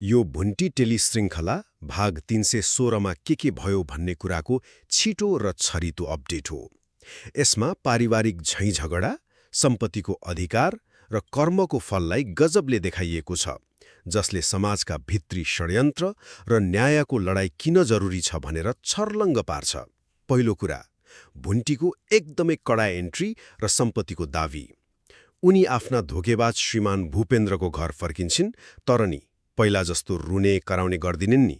यो भुन्टी टेलिश्रृङ्खला भाग 316 मा के भयो भन्ने कुराको छिटो र छरितो अपडेट हो। यसमा पारिवारिक झैँझगडा, सम्पत्तिको अधिकार र कर्मको फललाई गजबले देखाइएको छ, जसले समाजका भित्री षड्यन्त्र र न्यायको लडाईँ किन जरुरी छ भनेर छर्लङ्ग पार्छ। पहिलो कुरा, भुन्टीको एकदमै कडा एन्ट्री र सम्पत्तिको दावी। उनी आफ्ना धोकेबाज श्रीमान भूपेन्द्रको घर फर्किन्छन्, तर नि पहिला जस्तो रुने कराउने गर्दिनन् नि,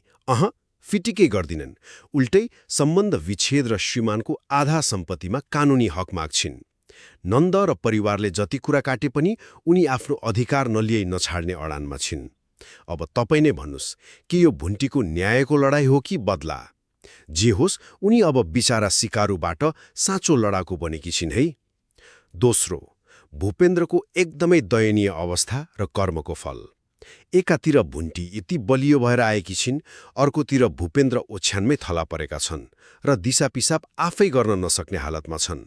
फिटिकै गर्दिनन्। उल्टै सम्बन्ध विच्छेद र श्रीमानको आधा सम्पत्तिमा कानुनी हक माग्छिन्। नन्द र परिवारले जति कुरा काटे पनि उनी आफ्नो अधिकार नलिई नछाड्ने अडानमा छिन्। अब तपाईँ नै भन्नुस्, के यो भुन्टीको न्यायको लडाईँ हो कि बदला? जे होस्, उनी अब बिचारा सिकारुबाट साँचो लडाकु बनेकी छिन् है। दोस्रो, भूपेन्द्रको एकदमै दयनीय अवस्था र कर्मको फल। एकातिर भुन्टी यति बलियो भएर आएकी छिन्, अर्कोतिर भूपेन्द्र ओछ्यानमै थला परेका छन् र दिसापिसाब आफै गर्न नसक्ने हालतमा छन्।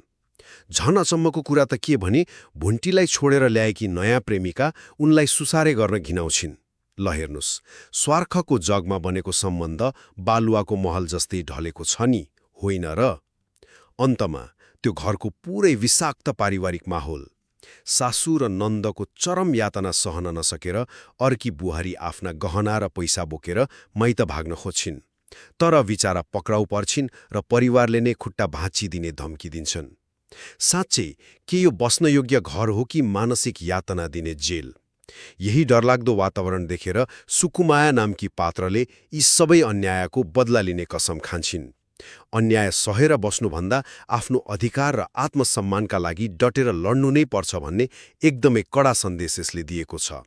झन अचम्मको कुरा त के भने, भुन्टीलाई छोडेर ल्याएकी नयाँ प्रेमिका उनलाई सुसारे गर्न घिनाउँछिन्। ल हेर्नुस्, स्वार्थको जगमा बनेको सम्बन्ध बालुवाको महल जस्तै ढलेको छ नि, होइन र? अन्तमा त्यो घरको पुरै विषाक्त पारिवारिक माहौल। सासू र नन्दको चरम यातना सहन नसकेर अर्की बुहारी आफ्ना गहना र पैसा बोकेर माइत भाग्न खोज्छिन्, तर विचारा पक्राउ पर्छिन् र परिवारले नै खुट्टा भाँचिदिने धम्की दिन्छन्। साँच्चै के यो बस्न योग्य घर हो कि मानसिक यातना दिने जेल? यही डरलाग्दो वातावरण देखेर सुकुमाया नामकी पात्रले यी सबै अन्यायको बदला लिने कसम खान्छिन्। अन्याय सहेर बस्नुभन्दा आफ्नो अधिकार र आत्मसम्मानका लागि डटेर लड्नु नै पर्छ भन्ने एकदमै कडा सन्देश यसले दिएको छ।